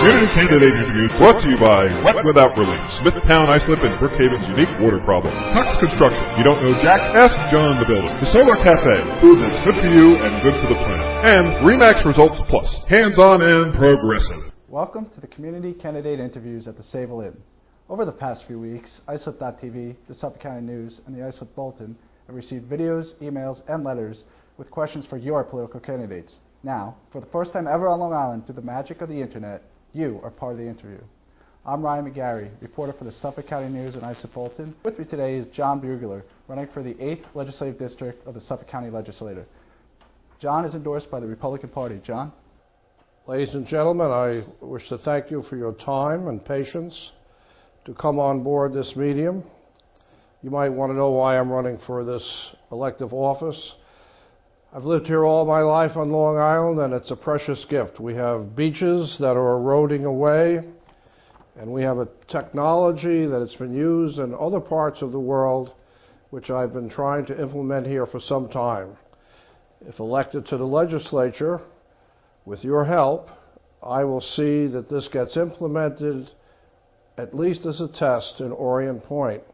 Community Candidate Interviews brought to you by Wet Without Relief, Smithtown Islip and Brookhaven's unique water problem. Cox Construction, you don't know Jack? Ask John the Builder. The Solar Cafe, food that's good for you and good for the planet. And Remax Results Plus, hands-on and progressive. Welcome to the Community Candidate Interviews at the Sable Inn. Over the past few weeks, Islip.tv, the Suffolk County News, and the Islip Bulletin have received videos, emails, and letters with questions for your political candidates. Now, for the first time ever on Long Island, through the magic of the internet, you are part of the interview. I'm Ryan McGarry, reporter for the Suffolk County News and Islip Bulletin. With me today is John Bugler, running for the 8th Legislative District of the Suffolk County Legislature. John is endorsed by the Republican Party. John? Ladies and gentlemen, I wish to thank you for your time and patience to come on board this medium. You might want to know why I'm running for this elective office. I've lived here all my life on Long Island, and it's a precious gift. We have beaches that are eroding away, and we have a technology that has been used in other parts of the world, which I've been trying to implement here for some time. If elected to the legislature, with your help, I will see that this gets implemented at least as a test in Orient Point.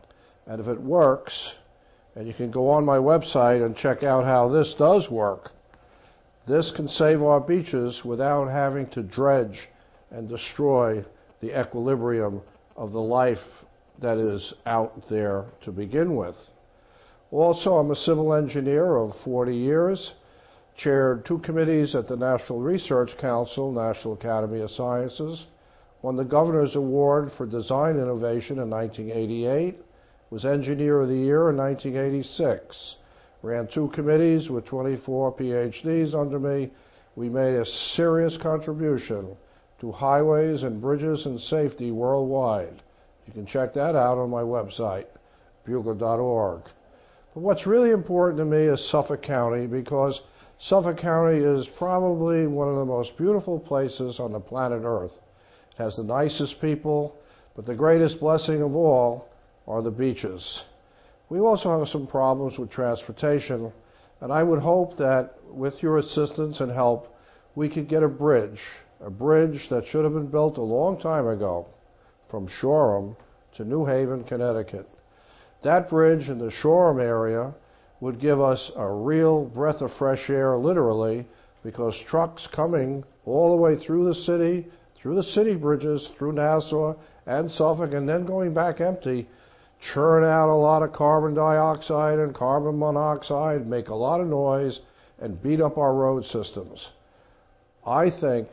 And if it works, and you can go on my website and check out how this does work, this can save our beaches without having to dredge and destroy the equilibrium of the life that is out there to begin with. Also, I'm a civil engineer of 40 years, chaired 2 committees at the National Research Council, National Academy of Sciences, won the Governor's Award for Design Innovation in 1988, was Engineer of the Year in 1986, ran 2 committees with 24 PhDs under me. We made a serious contribution to highways and bridges and safety worldwide. You can check that out on my website, bugler.org. But what's really important to me is Suffolk County, because Suffolk County is probably one of the most beautiful places on the planet Earth. It has the nicest people, but the greatest blessing of all are the beaches. We also have some problems with transportation, and I would hope that with your assistance and help, we could get a bridge that should have been built a long time ago from Shoreham to New Haven, Connecticut. That bridge in the Shoreham area would give us a real breath of fresh air, literally, because trucks coming all the way through the city bridges, through Nassau and Suffolk, and then going back empty, churn out a lot of carbon dioxide and carbon monoxide, make a lot of noise, and beat up our road systems. I think,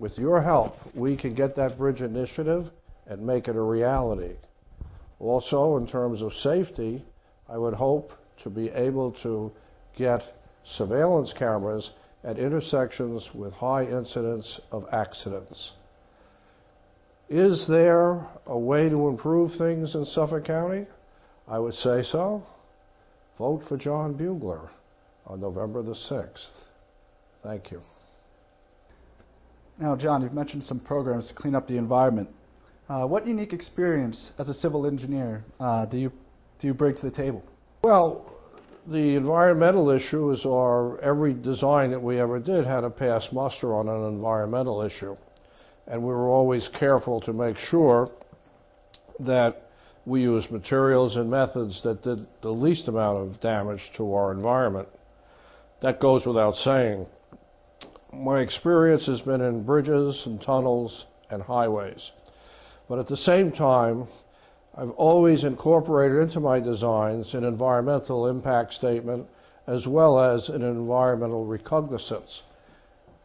with your help, we can get that bridge initiative and make it a reality. Also, in terms of safety, I would hope to be able to get surveillance cameras at intersections with high incidence of accidents. Is there a way to improve things in Suffolk County? I would say so. Vote for John Bugler on November the 6th. Thank you. Now, John, you've mentioned some programs to clean up the environment. What unique experience as a civil engineer do you bring to the table? Well, the environmental issues are every design that we ever did had to pass muster on an environmental issue. And we were always careful to make sure that we used materials and methods that did the least amount of damage to our environment. That goes without saying. My experience has been in bridges and tunnels and highways. But at the same time, I've always incorporated into my designs an environmental impact statement as well as an environmental recognizance.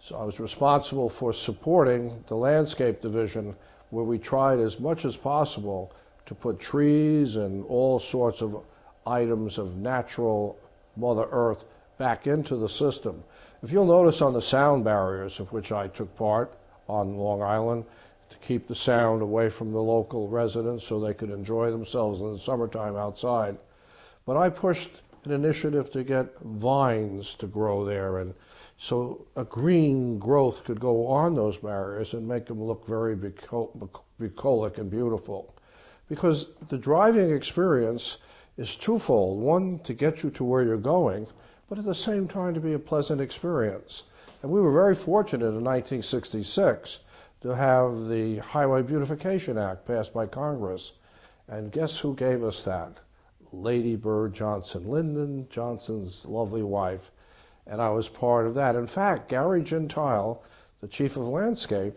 So I was responsible for supporting the landscape division, where we tried as much as possible to put trees and all sorts of items of natural Mother Earth back into the system. If you'll notice on the sound barriers, of which I took part on Long Island, to keep the sound away from the local residents so they could enjoy themselves in the summertime outside. But I pushed an initiative to get vines to grow there, and so a green growth could go on those barriers and make them look very bucolic and beautiful. Because the driving experience is twofold. One, to get you to where you're going, but at the same time to be a pleasant experience. And we were very fortunate in 1966 to have the Highway Beautification Act passed by Congress. And guess who gave us that? Lady Bird Johnson, Lyndon Johnson's lovely wife. And I was part of that. In fact, Gary Gentile, the chief of landscape,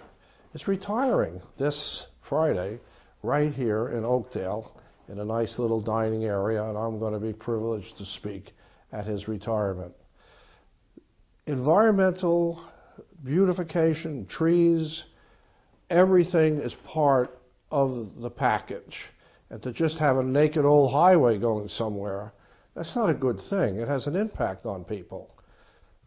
is retiring this Friday right here in Oakdale in a nice little dining area, and I'm going to be privileged to speak at his retirement. Environmental beautification, trees, everything is part of the package. And to just have a naked old highway going somewhere, that's not a good thing. It has an impact on people.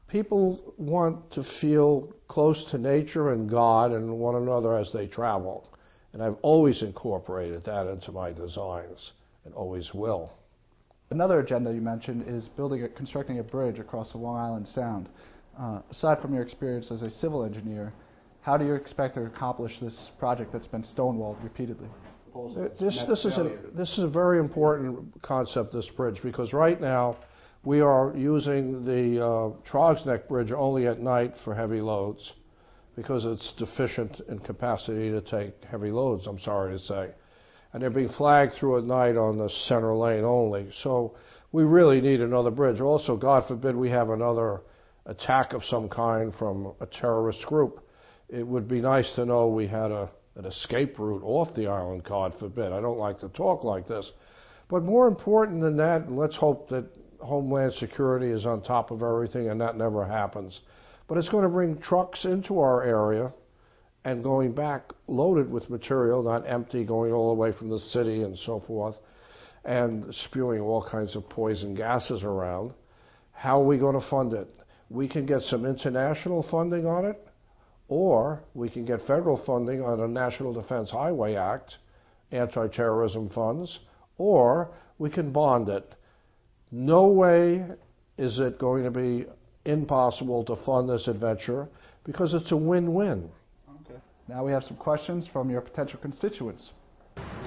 People want to feel close to nature and God and one another as they travel. And I've always incorporated that into my designs, and always will. Another agenda you mentioned is constructing a bridge across the Long Island Sound. Aside from your experience as a civil engineer, how do you expect to accomplish this project that's been stonewalled repeatedly? This is a very important concept, this bridge, because right now we are using the Troggs Neck Bridge only at night for heavy loads because it's deficient in capacity to take heavy loads, I'm sorry to say. And they're being flagged through at night on the center lane only. So we really need another bridge. Also, God forbid we have another attack of some kind from a terrorist group. It would be nice to know we had an escape route off the island, God forbid. I don't like to talk like this. But more important than that, and let's hope that Homeland Security is on top of everything and that never happens. But it's going to bring trucks into our area and going back loaded with material, not empty, going all the way from the city and so forth, and spewing all kinds of poison gases around. How are we going to fund it? We can get some international funding on it, or we can get federal funding on the National Defense Highway Act, anti-terrorism funds, or we can bond it. No way is it going to be impossible to fund this adventure because it's a win-win. Okay. Now we have some questions from your potential constituents.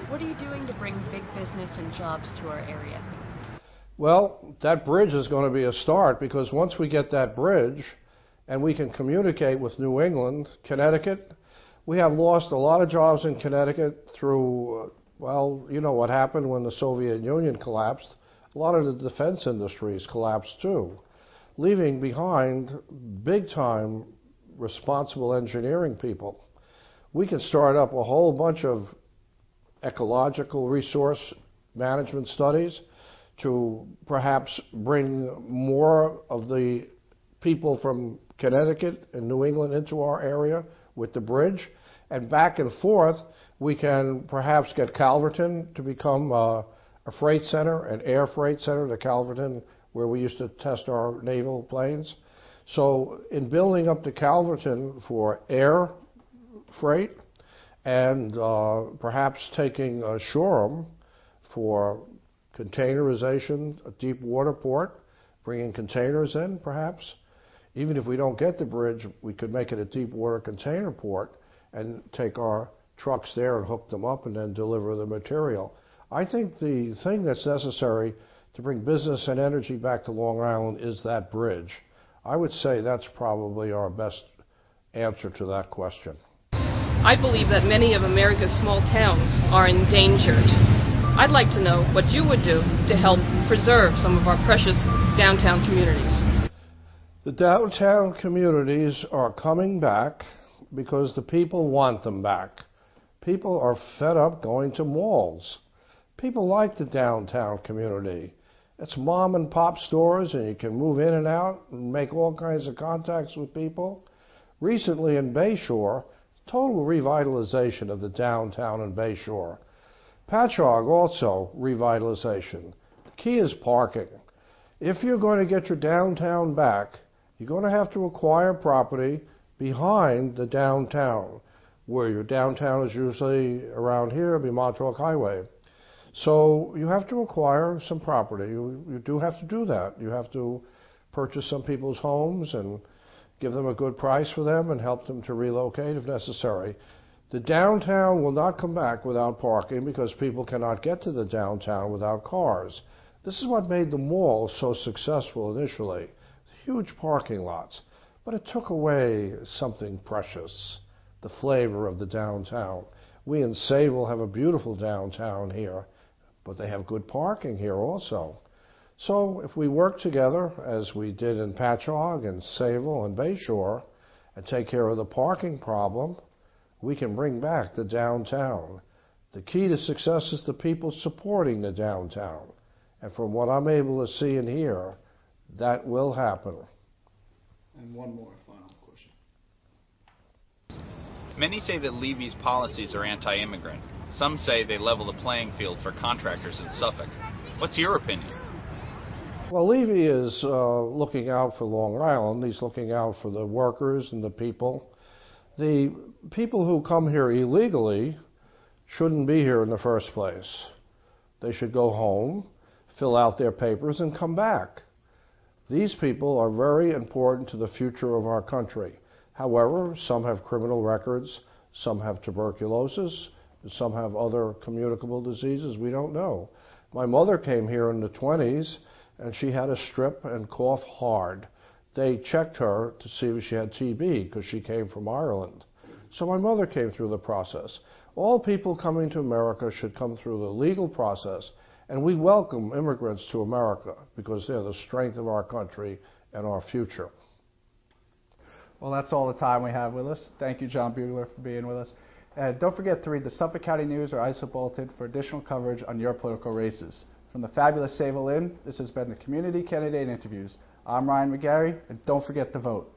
What are you doing to bring big business and jobs to our area? Well, that bridge is going to be a start, because once we get that bridge and we can communicate with New England, Connecticut, we have lost a lot of jobs in Connecticut through, well, you know what happened when the Soviet Union collapsed. A lot of the defense industries collapsed too, leaving behind big-time responsible engineering people. We can start up a whole bunch of ecological resource management studies to perhaps bring more of the people from Connecticut and New England into our area with the bridge. And back and forth, we can perhaps get Calverton to become a freight center, an air freight center, the Calverton, where we used to test our naval planes. So in building up the Calverton for air freight and perhaps taking Shoreham for containerization, a deep water port, bringing containers in perhaps. Even if we don't get the bridge, we could make it a deep water container port and take our trucks there and hook them up and then deliver the material. I think the thing that's necessary to bring business and energy back to Long Island is that bridge. I would say that's probably our best answer to that question. I believe that many of America's small towns are endangered. I'd like to know what you would do to help preserve some of our precious downtown communities. The downtown communities are coming back because the people want them back. People are fed up going to malls. People like the downtown community. It's mom and pop stores, and you can move in and out and make all kinds of contacts with people. Recently in Bayshore, total revitalization of the downtown in Bayshore. Patchogue also revitalization. The key is parking. If you're going to get your downtown back, you're going to have to acquire property behind the downtown, where your downtown is usually around here, be Montauk Highway. So you have to acquire some property. You do have to do that. You have to purchase some people's homes and give them a good price for them and help them to relocate if necessary. The downtown will not come back without parking because people cannot get to the downtown without cars. This is what made the mall so successful initially. Huge parking lots. But it took away something precious, the flavor of the downtown. We in Sayville have a beautiful downtown here, but they have good parking here also. So if we work together, as we did in Patchogue and Sayville and Bayshore, and take care of the parking problem, we can bring back the downtown. The key to success is the people supporting the downtown. And from what I'm able to see and hear, that will happen. And one more final question. Many say that Levy's policies are anti-immigrant. Some say they level the playing field for contractors in Suffolk. What's your opinion? Well, Levy is looking out for Long Island. He's looking out for the workers and the people. The people who come here illegally shouldn't be here in the first place. They should go home, fill out their papers, and come back. These people are very important to the future of our country. However, some have criminal records, some have tuberculosis, some have other communicable diseases. We don't know. My mother came here in the 20s, and she had a strip and cough hard. They checked her to see if she had TB because she came from Ireland. So my mother came through the process. All people coming to America should come through the legal process, and we welcome immigrants to America because they're the strength of our country and our future. Well, that's all the time we have with us. Thank you, John Bugler, for being with us. And don't forget to read the Suffolk County News or ISO Bulletin for additional coverage on your political races. From the fabulous Sayville Inn, this has been the Community Candidate Interviews. I'm Ryan McGarry, and don't forget to vote.